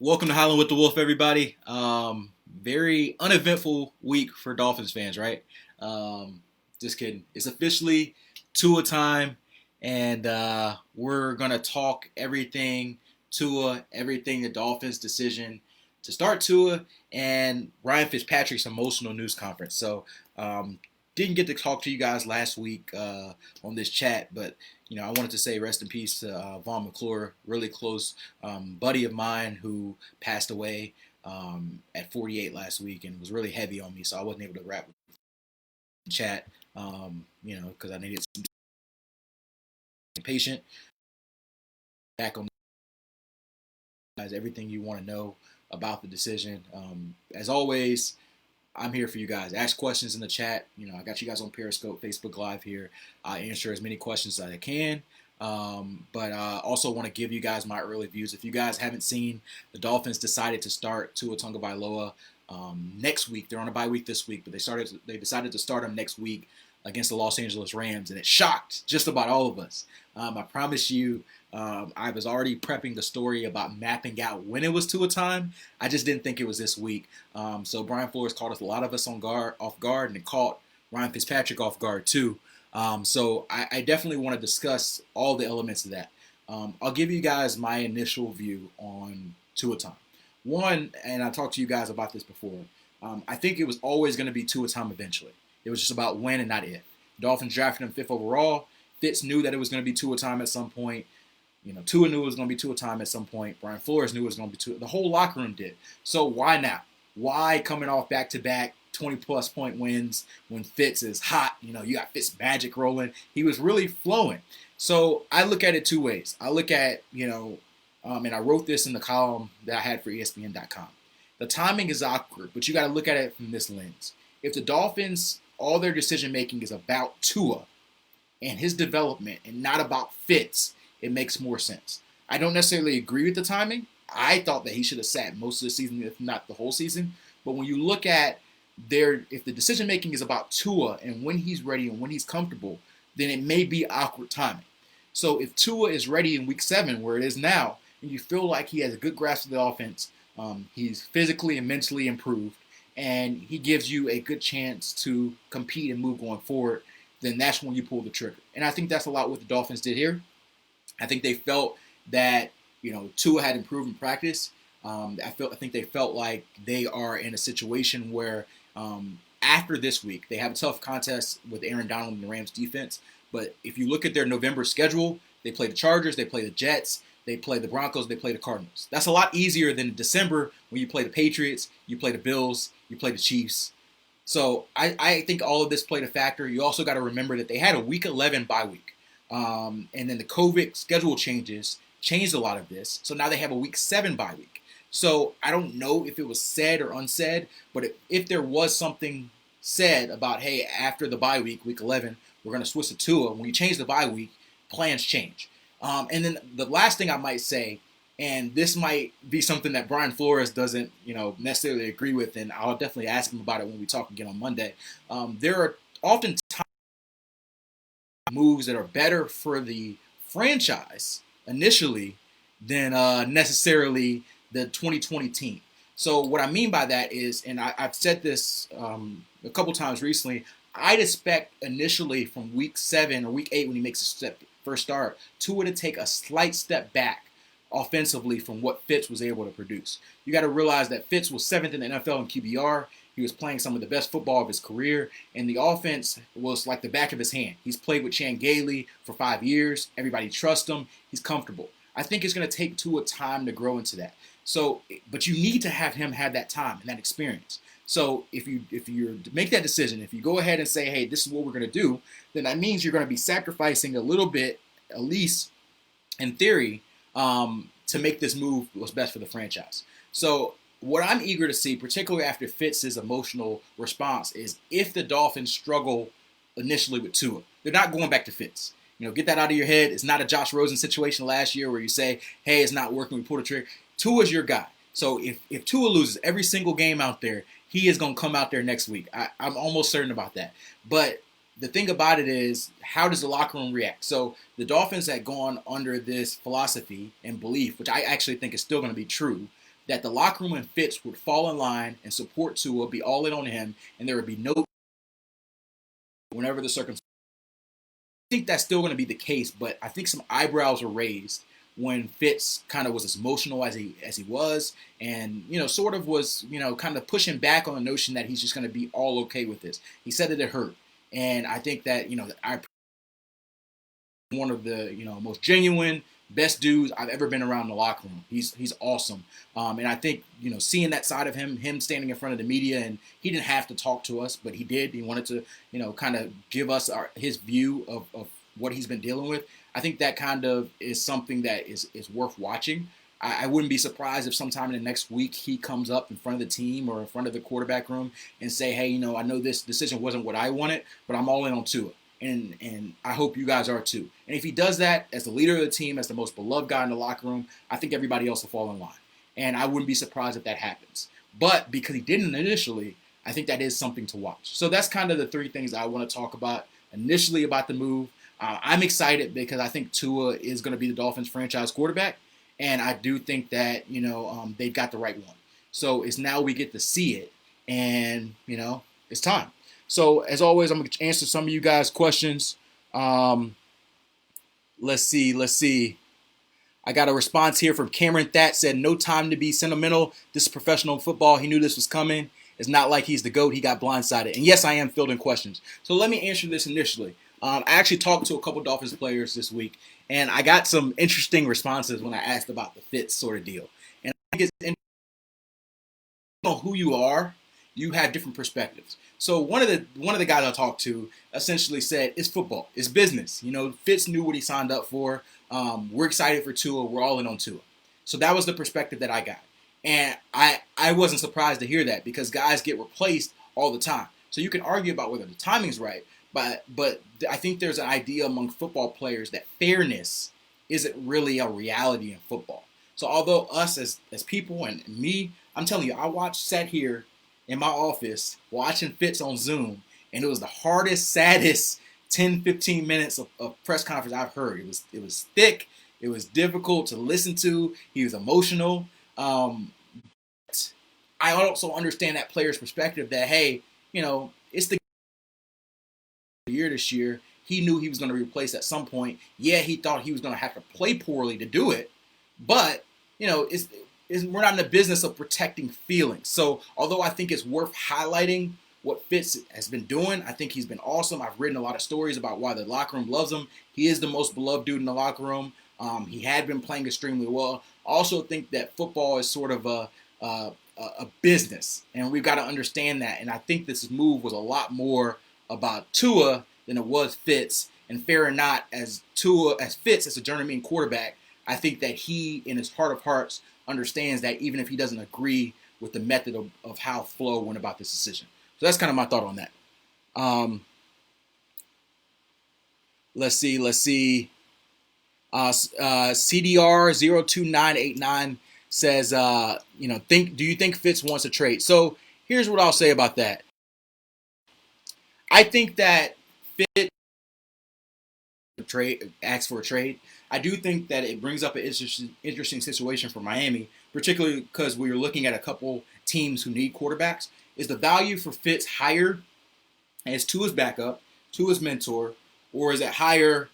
Welcome to Howling with the Wolfe, everybody. Very uneventful week for Dolphins fans, right? Just kidding. It's officially Tua time, and we're gonna talk everything Tua, everything the Dolphins' decision to start Tua, and Ryan Fitzpatrick's emotional news conference. So, didn't get to talk to you guys last week on this chat, but I wanted to say rest in peace to Vaughn McClure, really close buddy of mine who passed away at 48 last week and was really heavy on me, so I wasn't able to wrap the chat, because I needed some patient back on guys, everything you want to know about the decision. As always, I'm here for you guys. Ask questions in the chat. I got you guys on Periscope, Facebook Live here. I answer as many questions as I can. But also want to give you guys my early views. If you guys haven't seen, the Dolphins decided to start Tua Tagovailoa next week. They're on a bye week this week, but they decided to start him next week against the Los Angeles Rams, and it shocked just about all of us. I promise you, I was already prepping the story about mapping out when it was Tua time. I just didn't think it was this week. So Brian Flores caught a lot of us off guard, and it caught Ryan Fitzpatrick off guard too. So I definitely want to discuss all the elements of that. I'll give you guys my initial view on Tua time. One, and I talked to you guys about this before, I think it was always going to be Tua time eventually. It was just about when and not if. Dolphins drafted him 5th overall. Fitz knew that it was going to be Tua time at some point. Tua knew it was going to be Tua time at some point. Brian Flores knew it was going to be Tua. The whole locker room did. So why now? Why coming off back-to-back 20-plus point wins when Fitz is hot? You got Fitz magic rolling. He was really flowing. So I look at it two ways. I look at, and I wrote this in the column that I had for ESPN.com. The timing is awkward, but you got to look at it from this lens. If the Dolphins, all their decision-making is about Tua and his development and not about Fitz, it makes more sense. I don't necessarily agree with the timing. I thought that he should have sat most of the season, if not the whole season. But when you look at if the decision making is about Tua and when he's ready and when he's comfortable, then it may be awkward timing. So if Tua is ready in week 7, where it is now, and you feel like he has a good grasp of the offense, he's physically and mentally improved, and he gives you a good chance to compete and move going forward, then that's when you pull the trigger. And I think that's a lot what the Dolphins did here. I think they felt that, Tua had improved in practice. I think they felt like they are in a situation where after this week, they have a tough contest with Aaron Donald and the Rams defense. But if you look at their November schedule, they play the Chargers, they play the Jets, they play the Broncos, they play the Cardinals. That's a lot easier than December when you play the Patriots, you play the Bills, you play the Chiefs. So I think all of this played a factor. You also got to remember that they had a Week 11 bye week. And then the COVID schedule changes changed a lot of this. So now they have a Week 7 bye week. So I don't know if it was said or unsaid, but if there was something said about, hey, after the bye week, Week 11, we're going to switch to Tua. When you change the bye week, plans change. And then the last thing I might say, and this might be something that Brian Flores doesn't, necessarily agree with, and I'll definitely ask him about it when we talk again on Monday. There are often moves that are better for the franchise initially than necessarily the 2020 team. So what I mean by that is, and I've said this a couple times recently, I'd expect initially from week 7 or week 8 when he makes a first start, Tua to take a slight step back offensively from what Fitz was able to produce. You got to realize that Fitz was 7th in the NFL in QBR. He was playing some of the best football of his career, and the offense was like the back of his hand. He's played with Chan Gailey for 5 years. Everybody trusts him. He's comfortable. I think it's going to take Tua time to grow into that. So, but you need to have him have that time and that experience. So if you make that decision, if you go ahead and say, hey, this is what we're going to do, then that means you're going to be sacrificing a little bit, at least in theory, to make this move what's best for the franchise. So what I'm eager to see, particularly after Fitz's emotional response, is if the Dolphins struggle initially with Tua, they're not going back to Fitz. Get that out of your head. It's not a Josh Rosen situation last year where you say, hey, it's not working, we pull the trigger. Tua's your guy. So if Tua loses every single game out there, he is going to come out there next week. I'm almost certain about that. But the thing about it is, how does the locker room react? So the Dolphins had gone under this philosophy and belief, which I actually think is still going to be true, that the locker room and Fitz would fall in line and support Tua, be all in on him, and there would be no whenever the circumstance. I think that's still going to be the case, but I think some eyebrows were raised when Fitz kind of was as emotional as he was, and sort of was kind of pushing back on the notion that he's just going to be all okay with this. He said that it hurt, and I think that I one of the most genuine, best dudes I've ever been around in the locker room. He's awesome, and I think seeing that side of him standing in front of the media, and he didn't have to talk to us, but he did. He wanted to kind of give us his view of what he's been dealing with. I think that kind of is something that is worth watching. I wouldn't be surprised if sometime in the next week he comes up in front of the team or in front of the quarterback room and say, hey, I know this decision wasn't what I wanted, but I'm all in on Tua. And I hope you guys are too. And if he does that as the leader of the team, as the most beloved guy in the locker room, I think everybody else will fall in line. And I wouldn't be surprised if that happens. But because he didn't initially, I think that is something to watch. So that's kind of the three things I want to talk about initially about the move. I'm excited because I think Tua is going to be the Dolphins franchise quarterback. And I do think that, they've got the right one. So it's now we get to see it. And, it's time. So, as always, I'm going to answer some of you guys' questions. Let's see. I got a response here from Cameron That said, no time to be sentimental. This is professional football. He knew this was coming. It's not like he's the GOAT. He got blindsided. And yes, I am fielding questions. So let me answer this initially. I actually talked to a couple Dolphins players this week, and I got some interesting responses when I asked about the Fitz sort of deal. And I think it's interesting on who you are. You have different perspectives. So one of the guys I talked to essentially said, it's football. It's business. Fitz knew what he signed up for. We're excited for Tua. We're all in on Tua. So that was the perspective that I got. And I wasn't surprised to hear that because guys get replaced all the time. So you can argue about whether the timing's right, but I think there's an idea among football players that fairness isn't really a reality in football. So although us as people and me, I'm telling you, sat here in my office watching Fitz on Zoom, and it was the hardest, saddest 10, 15 minutes of press conference I've heard. It was thick. It was difficult to listen to. He was emotional. I also understand that player's perspective that, hey, it's the year this year. He knew he was going to be replaced at some point. Yeah, he thought he was going to have to play poorly to do it, but we're not in the business of protecting feelings. So although I think it's worth highlighting what Fitz has been doing, I think he's been awesome. I've written a lot of stories about why the locker room loves him. He is the most beloved dude in the locker room. He had been playing extremely well. I also think that football is sort of a business, and we've got to understand that. And I think this move was a lot more about Tua than it was Fitz. And fair or not, as Fitz as a journeyman quarterback, I think that he, in his heart of hearts, understands that even if he doesn't agree with the method of how Flo went about this decision. So that's kind of my thought on that. Let's see. CDR02989 says, do you think Fitz wants a trade? So here's what I'll say about that. I think that Fitz asks for a trade. I do think that it brings up an interesting situation for Miami, particularly because we were looking at a couple teams who need quarterbacks. Is the value for Fitz higher as Tua's backup, Tua's mentor, or is it higher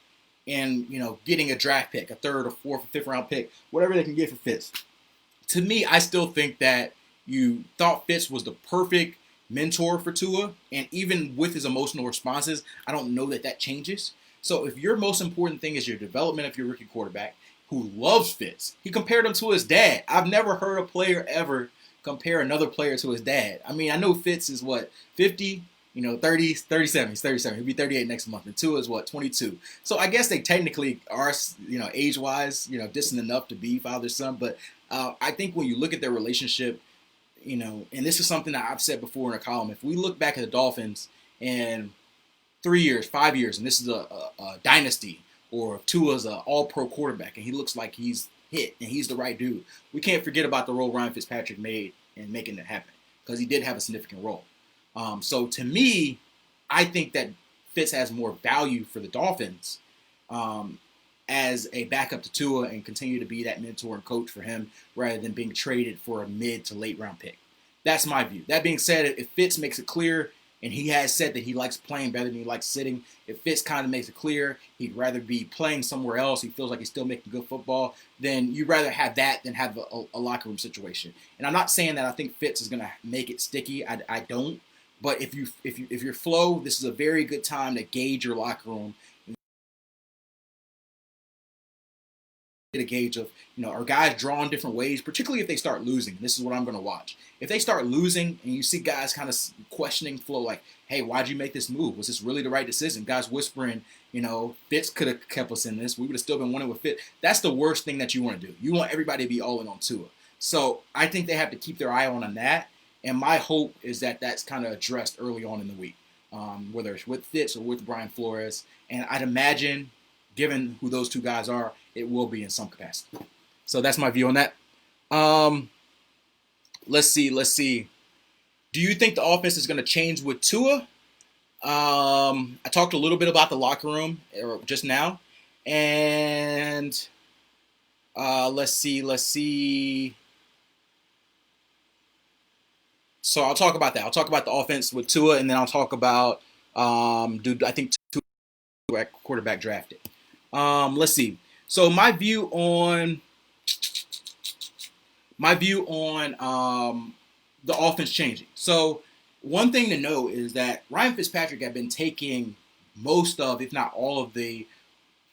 in getting a draft pick, a third or fourth or fifth round pick, whatever they can get for Fitz? To me, I still think that you thought Fitz was the perfect mentor for Tua, and even with his emotional responses, I don't know that changes. So if your most important thing is your development of your rookie quarterback, who loves Fitz, he compared him to his dad. I've never heard a player ever compare another player to his dad. I mean, I know Fitz is 50, 30, 37. He's 37. He'll be 38 next month. And Tua is 22. So I guess they technically are, age-wise, distant enough to be father-son. But I think when you look at their relationship, and this is something that I've said before in a column, if we look back at the Dolphins and 3 years, 5 years, and this is a dynasty, or if Tua's an all-pro quarterback and he looks like he's hit and he's the right dude, we can't forget about the role Ryan Fitzpatrick made in making that happen, because he did have a significant role. So to me, I think that Fitz has more value for the Dolphins as a backup to Tua and continue to be that mentor and coach for him rather than being traded for a mid to late round pick. That's my view. That being said, if Fitz makes it clear, and he has said that he likes playing better than he likes sitting, if Fitz kind of makes it clear he'd rather be playing somewhere else, he feels like he's still making good football, then you'd rather have that than have a locker room situation. And I'm not saying that I think Fitz is going to make it sticky. I don't. But if you're flow, this is a very good time to gauge your locker room. Get a gauge of, are guys drawn different ways, particularly if they start losing. This is what I'm going to watch. If they start losing and you see guys kind of questioning flow, like, hey, why'd you make this move? Was this really the right decision? Guys whispering, Fitz could have kept us in this. We would have still been winning with Fitz. That's the worst thing that you want to do. You want everybody to be all in on Tua. So I think they have to keep their eye on that. And my hope is that that's kind of addressed early on in the week, whether it's with Fitz or with Brian Flores. And I'd imagine, given who those two guys are, it will be in some capacity. So that's my view on that. Let's see. Do you think the offense is going to change with Tua? I talked a little bit about the locker room just now. And let's see. So I'll talk about that. I'll talk about the offense with Tua, and then I'll talk about I think Tua at quarterback drafted. Let's see. So my view on the offense changing. So one thing to know is that Ryan Fitzpatrick had been taking most of, if not all of, the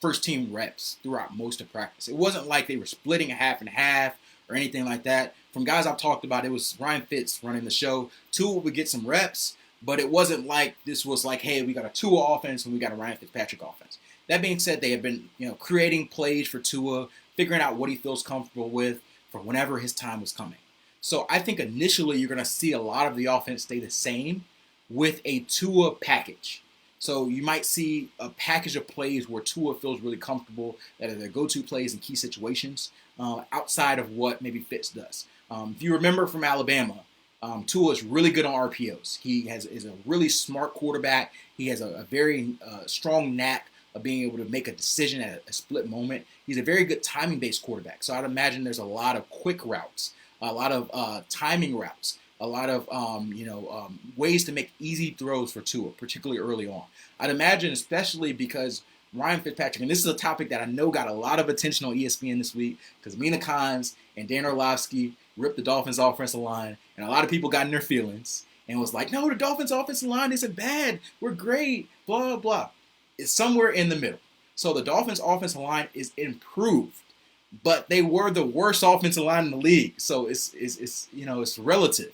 first team reps throughout most of practice. It wasn't like they were splitting a half and half or anything like that. From guys I've talked about, it was Ryan Fitz running the show. Tua would get some reps, but it wasn't like this was like, hey, we got a Tua offense and we got a Ryan Fitzpatrick offense. That being said, they have been, creating plays for Tua, figuring out what he feels comfortable with for whenever his time was coming. So I think initially you're going to see a lot of the offense stay the same with a Tua package. So you might see a package of plays where Tua feels really comfortable, that are their go-to plays in key situations, outside of what maybe Fitz does. If you remember from Alabama, Tua is really good on RPOs. He is a really smart quarterback. He has a very strong knack of being able to make a decision at a split moment. He's a very good timing-based quarterback. So I'd imagine there's a lot of quick routes, a lot of timing routes, a lot of ways to make easy throws for Tua, particularly early on. I'd imagine, especially because Ryan Fitzpatrick, and this is a topic that I know got a lot of attention on ESPN this week, because Mina Kimes and Dan Orlovsky ripped the Dolphins' offensive line, and a lot of people got in their feelings and was like, no, the Dolphins' offensive line isn't bad. We're great, blah, blah, blah. It's somewhere in the middle. So the Dolphins' offensive line is improved, but they were the worst offensive line in the league. So it's relative.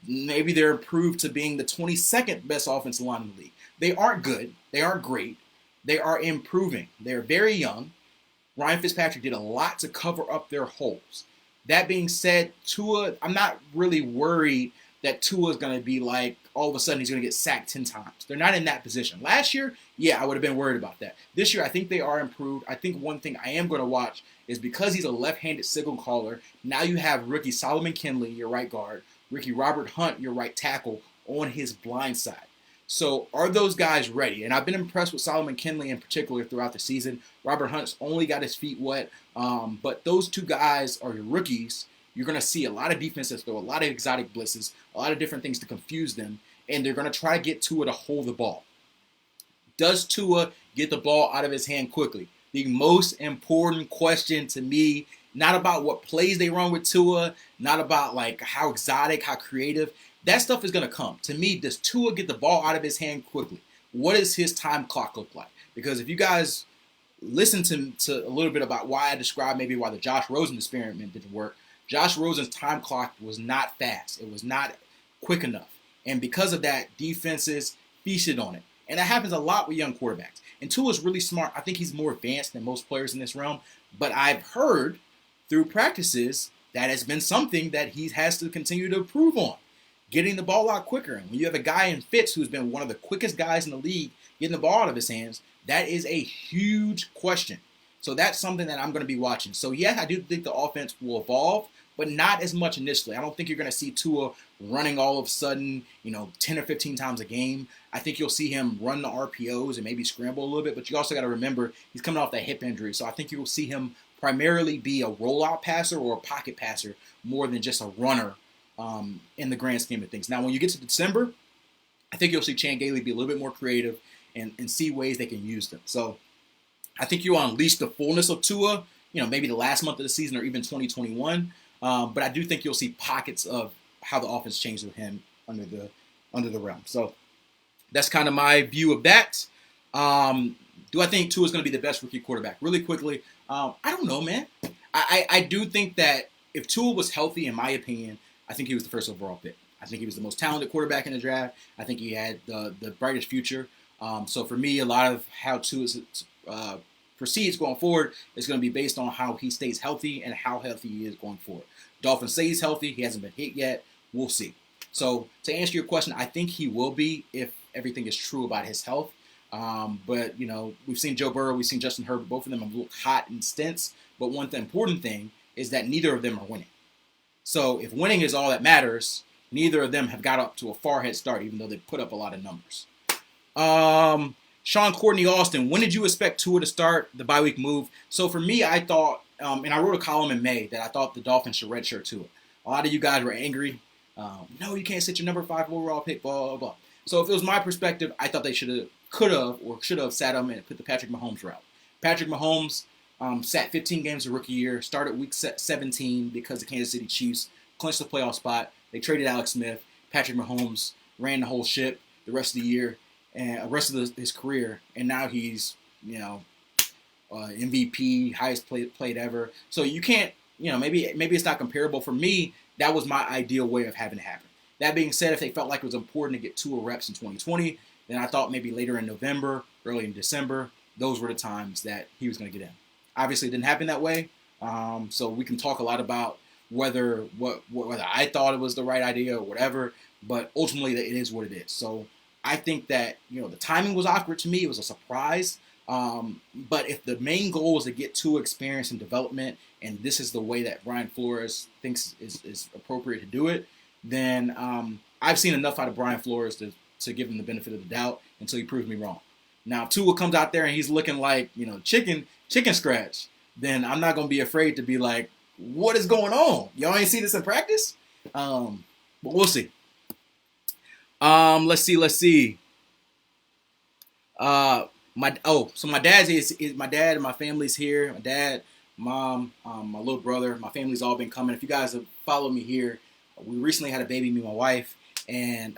Maybe they're improved to being the 22nd best offensive line in the league. They aren't good. They aren't great. They are improving. They're very young. Ryan Fitzpatrick did a lot to cover up their holes. That being said, Tua, I'm not really worried that Tua is going to be like, all of a sudden he's going to get sacked 10 times. They're not in that position. Last year, yeah, I would have been worried about that. This year, I think they are improved. I think one thing I am going to watch is because he's a left-handed signal caller, now you have rookie Solomon Kinley, your right guard, rookie Robert Hunt, your right tackle, on his blind side. So are those guys ready? And I've been impressed with Solomon Kinley in particular throughout the season. Robert Hunt's only got his feet wet. But those two guys are your rookies. You're going to see a lot of defenses throw a lot of exotic blitzes, a lot of different things to confuse them, and they're going to try to get Tua to hold the ball. Does Tua get the ball out of his hand quickly? The most important question to me, not about what plays they run with Tua, not about like how exotic, how creative. That stuff is going to come. To me, does Tua get the ball out of his hand quickly? What does his time clock look like? Because if you guys listen to a little bit about why I described maybe why the Josh Rosen experiment didn't work, Josh Rosen's time clock was not fast. It was not quick enough. And because of that, defenses feasted on it. And that happens a lot with young quarterbacks. And Tua's really smart. I think he's more advanced than most players in this realm. But I've heard through practices that has been something that he has to continue to improve on. Getting the ball out quicker. And when you have a guy in Fitz who's been one of the quickest guys in the league getting the ball out of his hands, that is a huge question. So that's something that I'm going to be watching. So yeah, I do think the offense will evolve, but not as much initially. I don't think you're going to see Tua running all of a sudden, 10 or 15 times a game. I think you'll see him run the RPOs and maybe scramble a little bit, but you also got to remember he's coming off that hip injury. So I think you will see him primarily be a rollout passer or a pocket passer more than just a runner in the grand scheme of things. Now, when you get to December, I think you'll see Chan Gailey be a little bit more creative and see ways they can use them. So I think you'll unleash the fullness of Tua, maybe the last month of the season or even 2021. But I do think you'll see pockets of how the offense changed with him under the realm. So that's kind of my view of that. Do I think Tua is going to be the best rookie quarterback? Really quickly, I don't know, man. I do think that if Tua was healthy, in my opinion, I think he was the first overall pick. I think he was the most talented quarterback in the draft. I think he had the brightest future. So for me, a lot of how Tua proceeds going forward is going to be based on how he stays healthy and how healthy he is going forward. Dolphins say he's healthy. He hasn't been hit yet. We'll see. So to answer your question, I think he will be if everything is true about his health. But, we've seen Joe Burrow, we've seen Justin Herbert. Both of them have looked hot in stints. But important thing is that neither of them are winning. So if winning is all that matters, neither of them have got up to a far head start, even though they put up a lot of numbers. Sean Courtney Austin, when did you expect Tua to start the bye week move? So for me, I thought, and I wrote a column in May that I thought the Dolphins should redshirt Tua. A lot of you guys were angry. No, you can't sit your number 5 overall pick, blah, blah, blah. So if it was my perspective, I thought they should have sat him and put the Patrick Mahomes route. Patrick Mahomes sat 15 games of rookie year, started week 17 because the Kansas City Chiefs clinched the playoff spot. They traded Alex Smith. Patrick Mahomes ran the whole ship the rest of the year and the rest of his career, and now he's MVP, highest played ever. So you can't, maybe it's not comparable. For me, that was my ideal way of having it happen. That being said, if they felt like it was important to get Tua reps in 2020, then I thought maybe later in November, early in December, those were the times that he was going to get in. Obviously, it didn't happen that way. So we can talk a lot about whether I thought it was the right idea or whatever, but ultimately it is what it is. So I think that, the timing was awkward to me. It was a surprise. But if the main goal was to get Tua experience and development, and this is the way that Brian Flores thinks is appropriate to do it, then I've seen enough out of Brian Flores to give him the benefit of the doubt until he proves me wrong. Now, if Tua comes out there and he's looking like, chicken scratch, then I'm not going to be afraid to be like, what is going on? Y'all ain't see this in practice? But we'll see. Let's see. So my my dad and my family's here. My dad, mom, my little brother, my family's all been coming. If you guys have followed me here, we recently had a baby, me and my wife, and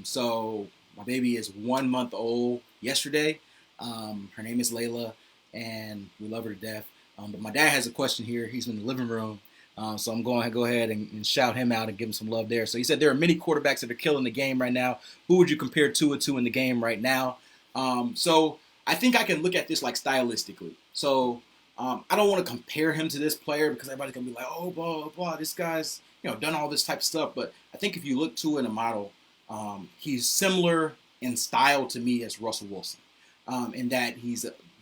so my baby is 1 month old yesterday. Her name is Layla, and we love her to death. But my dad has a question here. He's in the living room. So I'm going to go ahead and shout him out and give him some love there. So he said there are many quarterbacks that are killing the game right now. Who would you compare Tua to in the game right now? So I think I can look at this like stylistically. So I don't want to compare him to this player because everybody's going to be like, oh, blah, blah, blah. This guy's done all this type of stuff. But I think if you look Tua in a model, he's similar in style to me as Russell Wilson. In that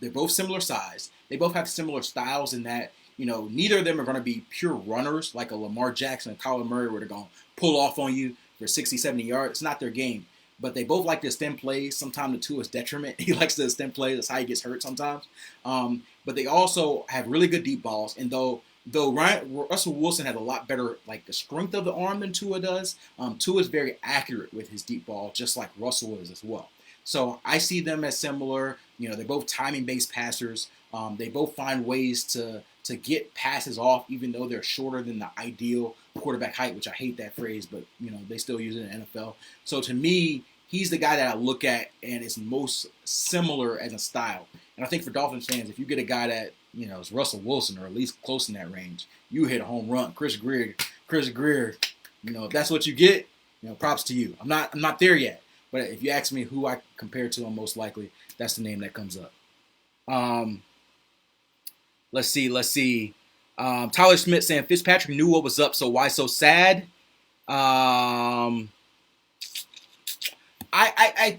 they're both similar size. They both have similar styles in that, neither of them are going to be pure runners like a Lamar Jackson and Kyler Murray where they're going to pull off on you for 60, 70 yards. It's not their game. But they both like to extend plays, sometimes to Tua's detriment. He likes to extend plays. That's how he gets hurt sometimes. But they also have really good deep balls. And though Russell Wilson has a lot better, like the strength of the arm than Tua does, Tua is very accurate with his deep ball, just like Russell is as well. So I see them as similar. They're both timing-based passers. They both find ways to get passes off, even though they're shorter than the ideal quarterback height, which I hate that phrase, but they still use it in the NFL. So to me, he's the guy that I look at and is most similar as a style. And I think for Dolphins fans, if you get a guy that is Russell Wilson or at least close in that range, you hit a home run. Chris Greer, if that's what you get, props to you. I'm not there yet. But if you ask me who I compare to him most likely, that's the name that comes up. Let's see. Tyler Smith saying Fitzpatrick knew what was up, so why so sad? I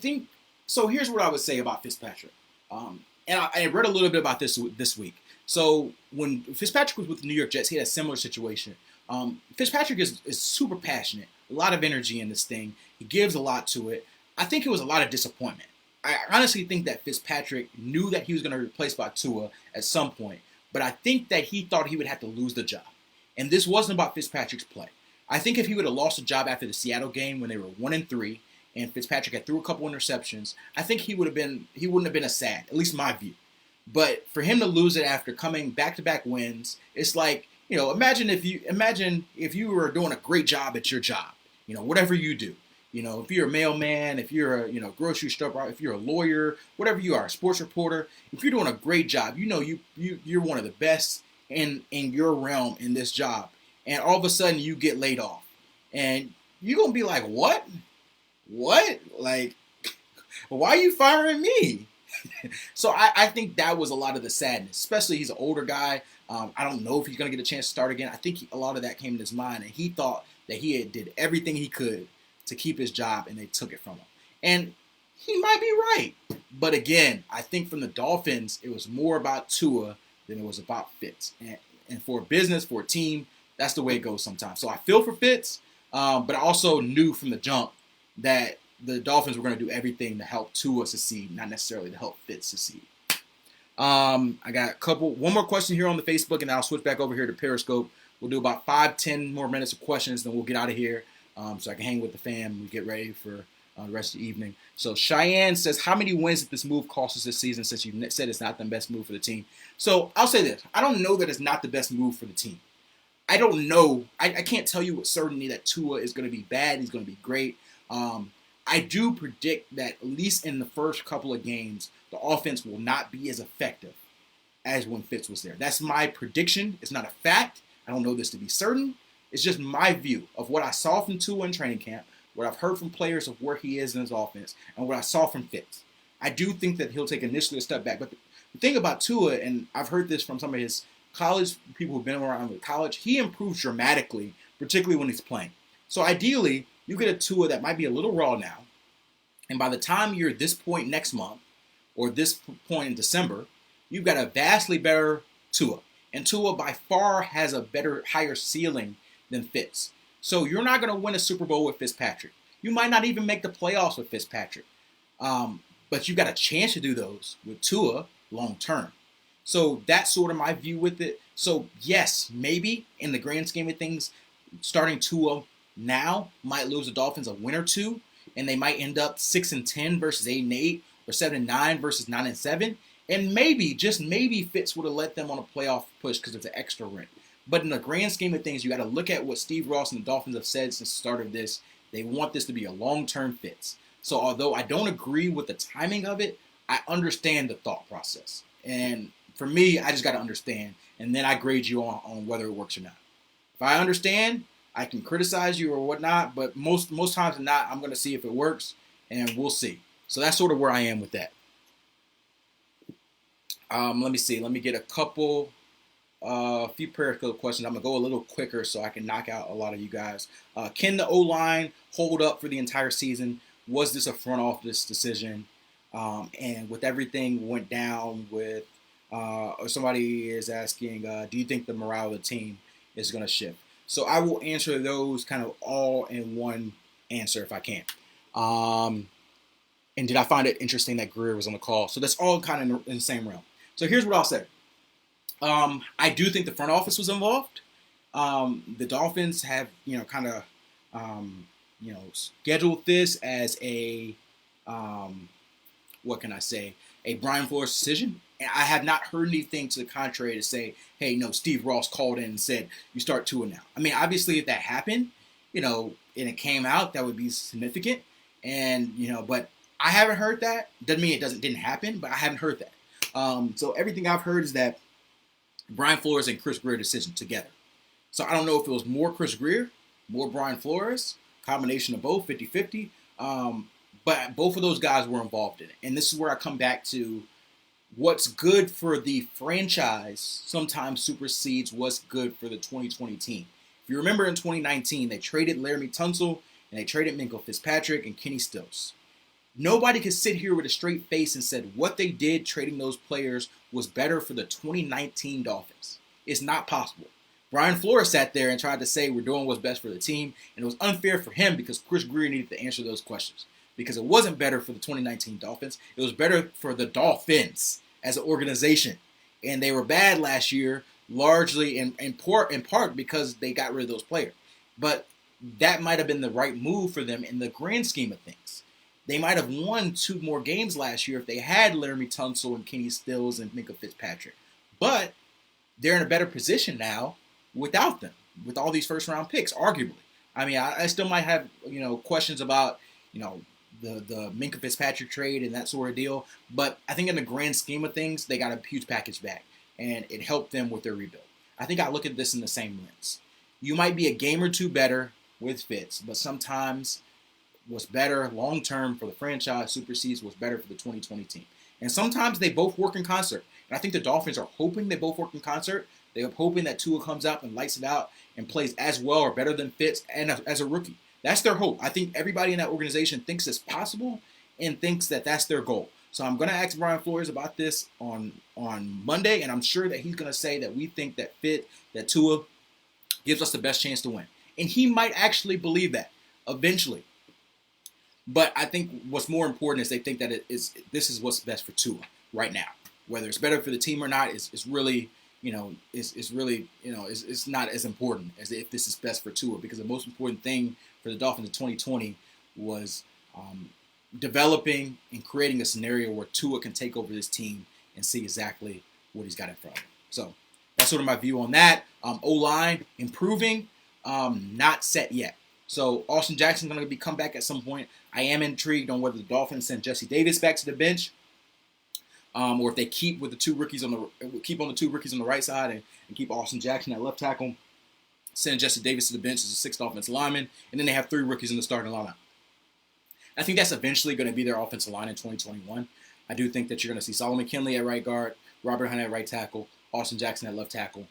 think so. Here's what I would say about Fitzpatrick. And I read a little bit about this week. So when Fitzpatrick was with the New York Jets, he had a similar situation Fitzpatrick is super passionate, a lot of energy in this thing. He gives a lot to it. I think it was a lot of disappointment. I honestly think that Fitzpatrick knew that he was going to be replaced by Tua at some point, but I think that he thought he would have to lose the job. And this wasn't about Fitzpatrick's play. I think if he would have lost the job after the Seattle game when they were 1-3 and Fitzpatrick had threw a couple interceptions, I think he wouldn't have been as sad, at least my view. But for him to lose it after coming back-to-back wins, it's like, imagine if you were doing a great job at your job, whatever you do. If you're a mailman, if you're a grocery store, if you're a lawyer, whatever you are, a sports reporter, if you're doing a great job, you're one of the best in your realm in this job, and all of a sudden you get laid off, and you're gonna be like, what? Like, why are you firing me? So I think that was a lot of the sadness, especially he's an older guy. I don't know if he's going to get a chance to start again. I think a lot of that came in his mind, and he thought that he did everything he could to keep his job, and they took it from him. And he might be right. But again, I think from the Dolphins, it was more about Tua than it was about Fitz. And for a business, for a team, that's the way it goes sometimes. So I feel for Fitz, but I also knew from the jump that the Dolphins were going to do everything to help Tua succeed, not necessarily to help Fitz succeed. I got one more question here on the Facebook, and then I'll switch back over here to Periscope. We'll do about 5-10 more minutes of questions, then we'll get out of here so I can hang with the fam. We get ready for the rest of the evening. So Cheyenne says, how many wins did this move cost us this season, since you said it's not the best move for the team? So I'll say this. I don't know that it's not the best move for the team. I don't know. I can't tell you with certainty that Tua is going to be bad. He's going to be great. I do predict that at least in the first couple of games, the offense will not be as effective as when Fitz was there. That's my prediction. It's not a fact. I don't know this to be certain. It's just my view of what I saw from Tua in training camp, what I've heard from players of where he is in his offense, and what I saw from Fitz. I do think that he'll take initially a step back. But the thing about Tua, and I've heard this from some of his college people who've been around with college, he improves dramatically, particularly when he's playing. So ideally, you get a Tua that might be a little raw now, and by the time you're at this point next month or this point in December, you've got a vastly better Tua. And Tua by far has a higher ceiling than Fitz. So you're not going to win a Super Bowl with Fitzpatrick. You might not even make the playoffs with Fitzpatrick. But you've got a chance to do those with Tua long term. So that's sort of my view with it. So yes, maybe in the grand scheme of things, starting Tua now might lose the Dolphins a win or two, and they might end up 6-10 versus 8-8 or 7-9 versus 9-7. And maybe, just maybe, Fitz would have let them on a playoff push because it's an extra ring. But in the grand scheme of things, you got to look at what Steve Ross and the Dolphins have said since the start of this. They want this to be a long-term Fitz. So although I don't agree with the timing of it, I understand the thought process. And for me, I just got to understand, and then I grade you on whether it works or not. If I understand, I can criticize you or whatnot, but most times than not, I'm going to see if it works, and we'll see. So that's sort of where I am with that. Let me see. Let me get a few Periscope questions. I'm going to go a little quicker so I can knock out a lot of you guys. Can the O-line hold up for the entire season? Was this a front office decision? And with everything went down with, or somebody is asking, do you think the morale of the team is going to shift? So I will answer those kind of all in one answer if I can. And did I find it interesting that Greer was on the call? So that's all kind of in the same realm. So here's what I'll say. I do think the front office was involved. The Dolphins have, kind of, scheduled this as a, what can I say, a Brian Flores decision. And I have not heard anything to the contrary to say, hey, no, Steve Ross called in and said, you start Tua now. I mean, obviously, if that happened, and it came out, that would be significant. And, but I haven't heard that. Doesn't mean it didn't happen, but I haven't heard that. So everything I've heard is that Brian Flores and Chris Grier decision together. So I don't know if it was more Chris Grier, more Brian Flores, combination of both, 50-50. But both of those guys were involved in it. And this is where I come back to what's good for the franchise sometimes supersedes what's good for the 2020 team. If you remember in 2019, they traded Laramie Tunsil and they traded Minkle Fitzpatrick and Kenny Stills. Nobody could sit here with a straight face and said what they did trading those players was better for the 2019 Dolphins. It's not possible. Brian Flores sat there and tried to say we're doing what's best for the team, and it was unfair for him because Chris Grier needed to answer those questions. Because it wasn't better for the 2019 Dolphins. It was better for the Dolphins as an organization. And they were bad last year, largely in part because they got rid of those players. But that might have been the right move for them in the grand scheme of things. They might have won 2 more games last year if they had Laramie Tunsil and Kenny Stills and Minkah Fitzpatrick. But they're in a better position now without them, with all these first-round picks, arguably. I mean, I still might have, questions about, the Minkah Fitzpatrick trade and that sort of deal. But I think in the grand scheme of things, they got a huge package back, and it helped them with their rebuild. I think I look at this in the same lens. You might be a game or 2 better with Fitz, but sometimes what's better long-term for the franchise supersedes what's better for the 2020 team. And sometimes they both work in concert. And I think the Dolphins are hoping they both work in concert. They're hoping that Tua comes out and lights it out and plays as well or better than Fitz and as a rookie. That's their hope. I think everybody in that organization thinks it's possible and thinks that that's their goal. So I'm going to ask Brian Flores about this on Monday, and I'm sure that he's going to say that we think that Tua gives us the best chance to win. And he might actually believe that eventually. But I think what's more important is they think that this is what's best for Tua right now. Whether it's better for the team or not is really, it's not as important as if this is best for Tua, because the most important thing for the Dolphins in 2020 was developing and creating a scenario where Tua can take over this team and see exactly what he's got in front of him. So that's sort of my view on that. O-line improving, not set yet. So Austin Jackson's going to come back at some point. I am intrigued on whether the Dolphins send Jesse Davis back to the bench, or if they keep with the 2 rookies on the 2 rookies on the right side and keep Austin Jackson at left tackle, send Jesse Davis to the bench as a 6th offensive lineman, and then they have 3 rookies in the starting lineup. I think that's eventually going to be their offensive line in 2021. I do think that you're going to see Solomon Kinley at right guard, Robert Hunt at right tackle, Austin Jackson at left tackle,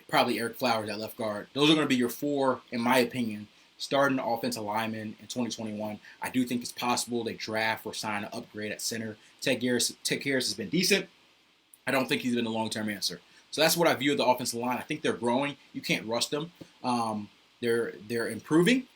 probably Eric Flowers at left guard. Those are going to be your 4, in my opinion, starting offensive linemen in 2021. I do think it's possible they draft or sign an upgrade at center. Ted Harris has been decent. I don't think he's been a long-term answer. So that's what I view of the offensive line. I think they're growing. You can't rush them. They're improving.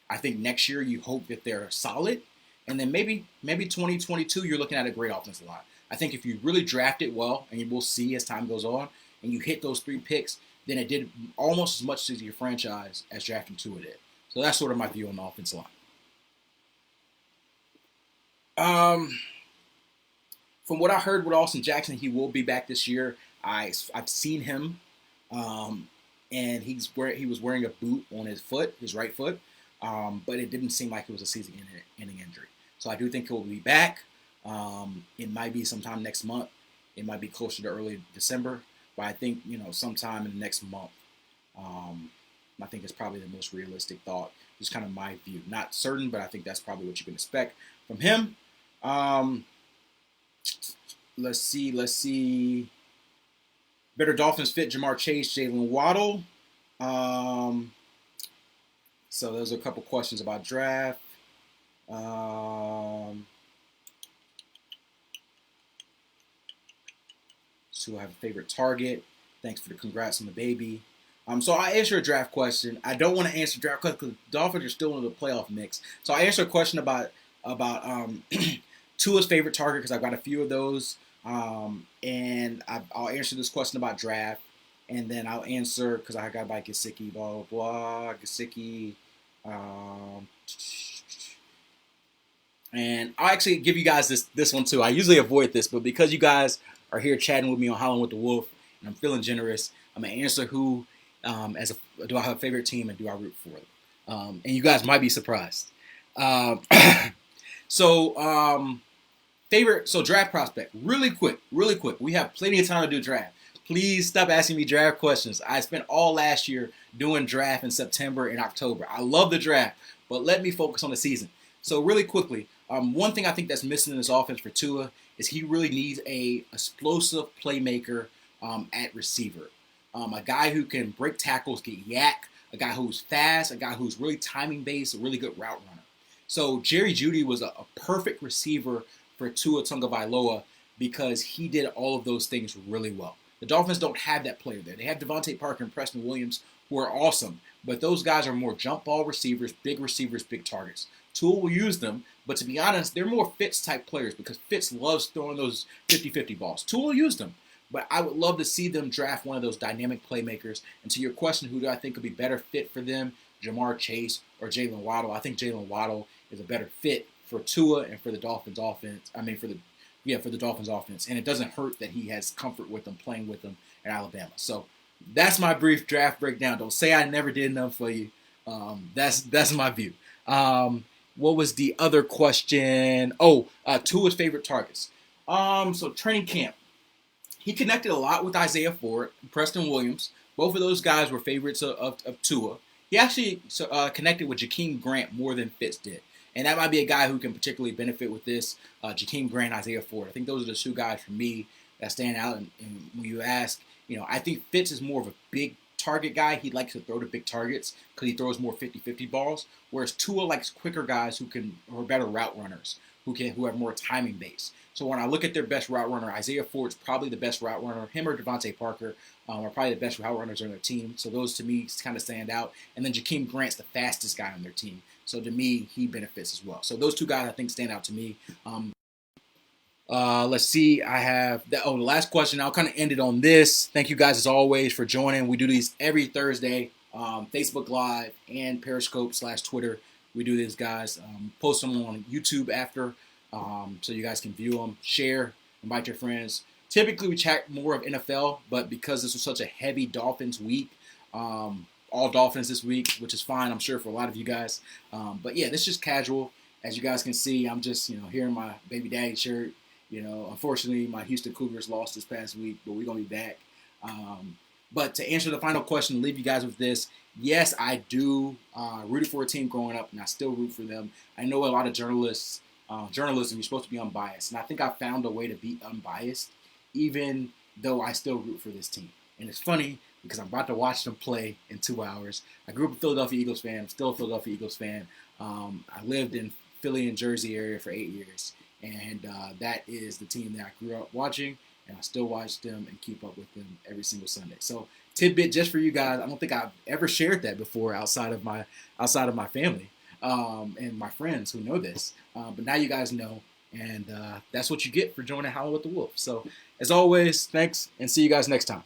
I think next year you hope that they're solid. And then maybe 2022 you're looking at a great offensive line. I think if you really draft it well, and we'll see as time goes on, and you hit those 3 picks, then it did almost as much to your franchise as drafting Tua did. So that's sort of my view on the offensive line. From what I heard with Austin Jackson, he will be back this year. I've seen him, and he was wearing a boot on his foot, his right foot, but it didn't seem like it was a season-ending injury. So I do think he'll be back. It might be sometime next month. It might be closer to early December, but I think sometime in the next month. I think it's probably the most realistic thought. Just kind of my view. Not certain, but I think that's probably what you can expect from him. Let's see. Better Dolphins fit Jamar Chase, Jalen Waddle. So there's a couple questions about draft. So I have a favorite target. Thanks for the congrats on the baby. So I answer a draft question. I don't want to answer a draft question because the Dolphins are still in the playoff mix. So I answer a question about Tua's favorite target because I've got a few of those. And I'll answer this question about draft. And then I'll answer, because I got by Gesicki, blah, blah, blah, Gesicki. And I'll actually give you guys this one too. I usually avoid this, but because you guys are here chatting with me on Howling with the Wolfe, and I'm feeling generous, I'm going to answer who, do I have a favorite team and do I root for them? And you guys might be surprised. So draft prospect, really quick. We have plenty of time to do draft. Please stop asking me draft questions. I spent all last year doing draft in September and October. I love the draft, but let me focus on the season. So really quickly, one thing I think that's missing in this offense for Tua is he really needs a explosive playmaker at receiver. A guy who can break tackles, get yak, a guy who's fast, a guy who's really timing based, a really good route runner. So Jerry Jeudy was a perfect receiver for Tua Tagovailoa because he did all of those things really well. The Dolphins don't have that player there. They have Devontae Parker and Preston Williams, who are awesome, but those guys are more jump ball receivers, big targets. Tua will use them, but to be honest, they're more Fitz type players because Fitz loves throwing those 50-50 balls. Tua will use them, but I would love to see them draft one of those dynamic playmakers. And to your question, who do I think would be better fit for them, Jamar Chase or Jalen Waddle? I think Jalen Waddle is a better fit for Tua and for the Dolphins offense. For the Dolphins offense, and it doesn't hurt that he has comfort with them, playing with them at Alabama. So that's my brief draft breakdown. Don't say I never did enough for you. That's my view. What was the other question? Tua's favorite targets. So training camp, he connected a lot with Isaiah Ford, Preston Williams. Both of those guys were favorites of Tua. He actually connected with Jakeem Grant more than Fitz did. And that might be a guy who can particularly benefit with this, Jakeem Grant, Isaiah Ford. I think those are the two guys for me that stand out. And when you ask, I think Fitz is more of a big target guy. He likes to throw to big targets because he throws more 50-50 balls. Whereas Tua likes quicker guys who are better route runners, who have more timing base. So when I look at their best route runner, Isaiah Ford's probably the best route runner. Him or Devontae Parker are probably the best route runners on their team. So those to me kind of stand out. And then Jakeem Grant's the fastest guy on their team. So to me, he benefits as well. So those two guys I think stand out to me. Let's see. I have the last question. I'll kind of end it on this. Thank you guys as always for joining. We do these every Thursday, Facebook Live and Periscope/Twitter. We do these guys. Post them on YouTube after, so you guys can view them, share, invite your friends. Typically we chat more of NFL, but because this was such a heavy Dolphins week, all Dolphins this week, which is fine, I'm sure, for a lot of you guys. But yeah, this is just casual. As you guys can see, I'm just, here in my baby daddy shirt. Unfortunately, my Houston Cougars lost this past week, but we're going to be back. But to answer the final question, leave you guys with this. Yes, I do rooted for a team growing up, and I still root for them. I know a lot of journalism, you're supposed to be unbiased. And I think I found a way to be unbiased, even though I still root for this team. And it's funny because I'm about to watch them play in 2 hours. I grew up a Philadelphia Eagles fan. I'm still a Philadelphia Eagles fan. I lived in Philly and Jersey area for 8 years. And that is the team that I grew up watching. And I still watch them and keep up with them every single Sunday. So tidbit just for you guys. I don't think I've ever shared that before outside of my family and my friends who know this. But now you guys know. And that's what you get for joining Howling with the Wolf. So as always, thanks and see you guys next time.